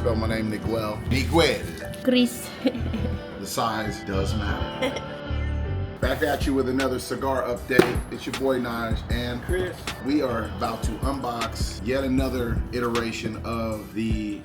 spell my name Nigel. Nigel. Chris. The size does matter. Back at you with another cigar update. It's your boy Nigel and Chris. We are about to unbox yet another iteration of the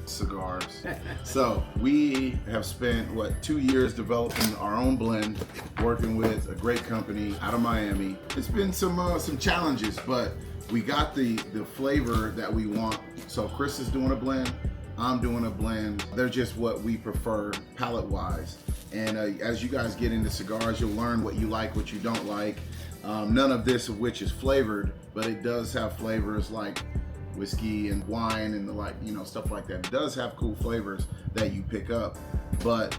cigars. So we have spent 2 years developing our own blend, working with a great company out of Miami. It's been some challenges, but we got the flavor that we want. So Chris is doing a blend, I'm doing a blend. They're just what we prefer palate wise. And as you guys get into cigars, you'll learn what you like, what you don't like. None of this of which is flavored, but it does have flavors like whiskey and wine and stuff like that. It does have cool flavors that you pick up, but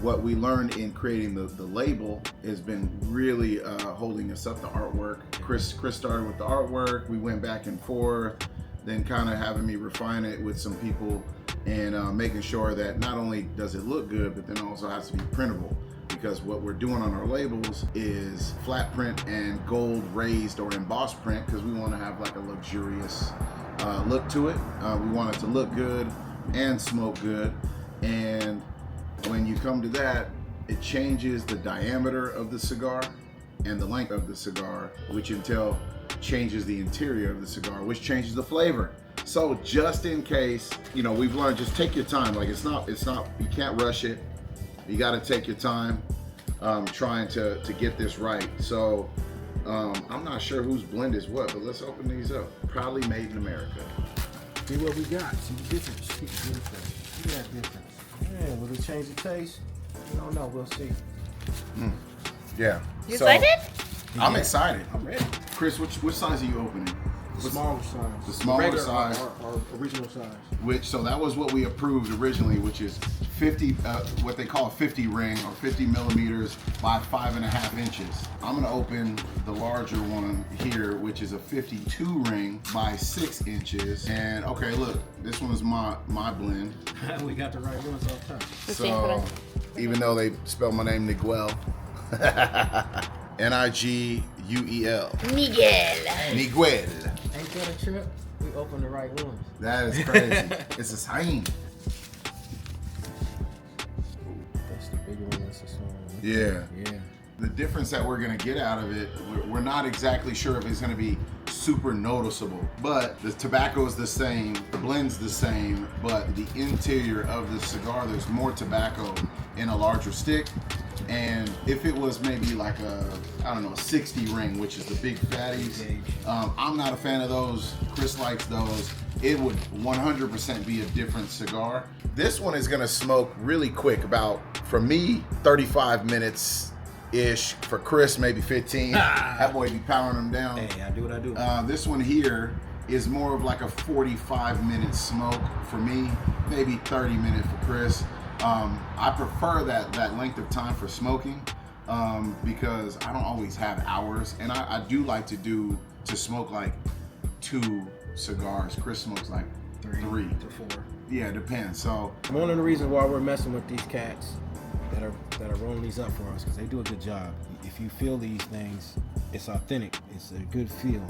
what we learned in creating the label has been really holding us up. The artwork, Chris started with the artwork, we went back and forth, then kind of having me refine it with some people and making sure that not only does it look good, but then also has to be printable, because what we're doing on our labels is flat print and gold raised or embossed print, because we want to have like a luxurious look to it. We want it to look good and smoke good, and when you come to that, it changes the diameter of the cigar and the length of the cigar, which in turn changes the interior of the cigar, which changes the flavor. So just in case, we've learned, just take your time. Like it's not, you can't rush it. You got to take your time trying to get this right. So I'm not sure whose blend is what, but let's open these up. Probably made in America. See what we got. See the difference. See the difference. See that difference. Yeah, will it change the taste? We don't know. We'll see. Yeah. You excited? I'm excited. I'm ready. Chris, which size are you opening? The smaller size. The smaller regular size. Our original size. So that was what we approved originally, which is 50, what they call a 50 ring or 50 millimeters by 5.5 inches. I'm gonna open the larger one here, which is a 52 ring by 6 inches. And okay, look, this one is my blend. We got the right ones off top. So even though they spell my name Nigel, Niguel. Nigel. Ain't that a trip? We opened the right ones. That is crazy. It's a sign. That's the bigger one. That's the smaller one. Yeah. Yeah. The difference that we're gonna get out of it, we're not exactly sure if it's gonna be super noticeable, but the tobacco is the same, the blend's the same, but the interior of the cigar, there's more tobacco in a larger stick. And if it was maybe like a 60 ring, which is the big fatties, I'm not a fan of those. Chris likes those. It would 100% be a different cigar. This one is gonna smoke really quick, about, for me, 35 minutes ish. For Chris, maybe 15. That boy be powering them down. Hey, I do what I do. This one here is more of like a 45-minute smoke for me, maybe 30 minutes for Chris. I prefer that length of time for smoking because I don't always have hours, and I do like to smoke like 2 cigars. Chris smokes like 3 to 4. Yeah, it depends. So One of the reasons why we're messing with these cats that are rolling these up for us, because they do a good job. If you feel these things, it's authentic. It's a good feel.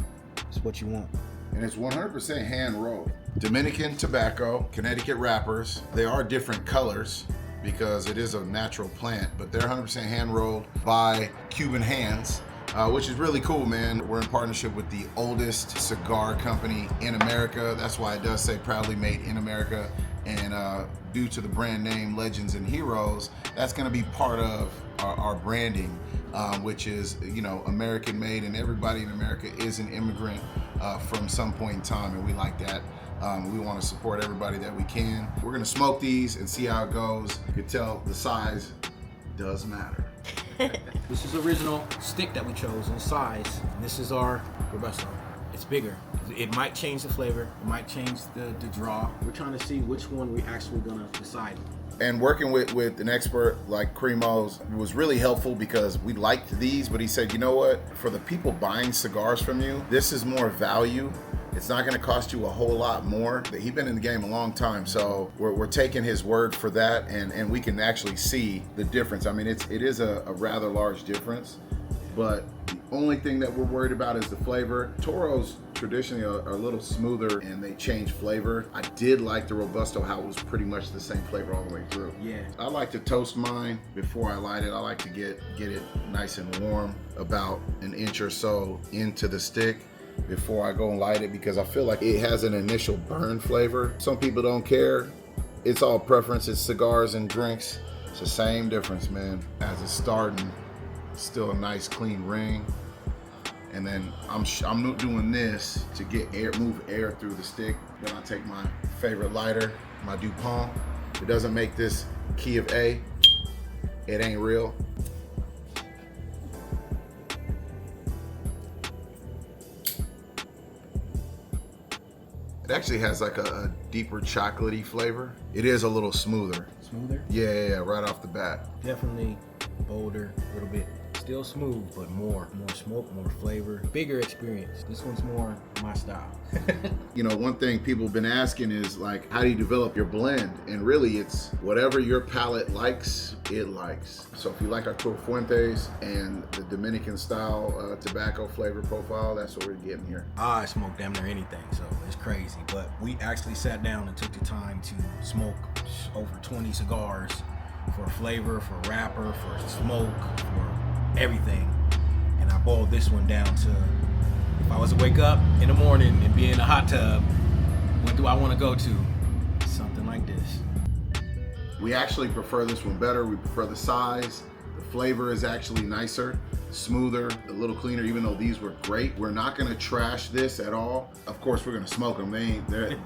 It's what you want. And it's 100% hand rolled. Dominican tobacco, Connecticut wrappers. They are different colors because it is a natural plant, but they're 100% hand rolled by Cuban hands, which is really cool, man. We're in partnership with the oldest cigar company in America. That's why it does say proudly made in America. And due to the brand name Legends and Heroes, that's gonna be part of our branding, which is, American made, and everybody in America is an immigrant from some point in time, and we like that. We want to support everybody that we can. We're gonna smoke these and see how it goes. You can tell the size does matter. This is the original stick that we chose in size. And this is our Robusto. It's bigger. It might change the flavor. It might change the draw. We're trying to see which one we actually gonna decide on. And working with an expert like Cremos was really helpful, because we liked these, but he said, you know what? For the people buying cigars from you, this is more value. It's not gonna cost you a whole lot more. He's been in the game a long time, so we're taking his word for that, and we can actually see the difference. I mean, it is a rather large difference, but the only thing that we're worried about is the flavor. Toro's traditionally are a little smoother and they change flavor. I did like the Robusto, how it was pretty much the same flavor all the way through. Yeah. I like to toast mine before I light it. I like to get it nice and warm, about an inch or so into the stick before I go and light it, because I feel like it has an initial burn flavor. Some people don't care. It's all preference. It's cigars and drinks. It's the same difference, man. As it's starting, still a nice clean ring. And then I'm doing this to get move air through the stick. Then I take my favorite lighter, my DuPont. It doesn't make this key of A. It ain't real. It actually has like a deeper chocolatey flavor. It is a little smoother. Smoother? Yeah, right off the bat. Definitely bolder, a little bit. Still smooth, but more smoke, more flavor, bigger experience. This one's more my style. You know, one thing people have been asking is like, how do you develop your blend? And really it's whatever your palate likes, it likes. So if you like our Toro Fuentes and the Dominican style tobacco flavor profile, that's what we're getting here. I smoke damn near anything, so it's crazy. But we actually sat down and took the time to smoke over 20 cigars for flavor, for wrapper, for smoke, for everything. And I boiled this one down to, if I was to wake up in the morning and be in a hot tub, what do I want to go to? Something like this. We actually prefer this one better. We prefer the size. The flavor is actually nicer, smoother, a little cleaner, even though these were great. We're not gonna trash this at all. Of course, we're gonna smoke them. They're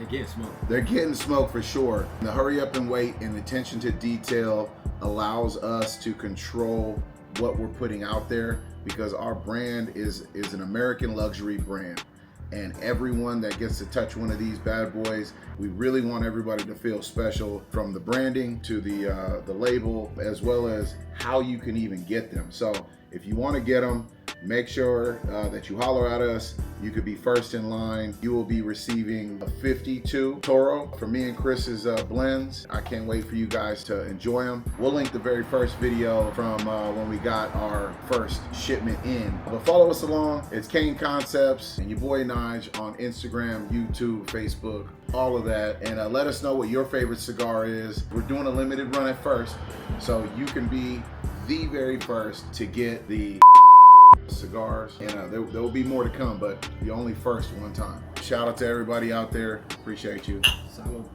getting smoked. They're getting smoked for sure. The hurry up and wait and attention to detail allows us to control what we're putting out there, because our brand is an American luxury brand. And everyone that gets to touch one of these bad boys, we really want everybody to feel special, from the branding to the label, as well as how you can even get them. So if you want to get them, make sure that you holler at us. You could be first in line. You will be receiving a 52 Toro for me and Chris's blends. I can't wait for you guys to enjoy them. We'll link the very first video from when we got our first shipment in. But follow us along. It's Kane Concepts and your boy Nigel on Instagram, YouTube, Facebook, all of that. And let us know what your favorite cigar is. We're doing a limited run at first, so you can be the very first to get the cigars, and there will be more to come, but you're only first one time. Shout out to everybody out there. Appreciate you. Salud.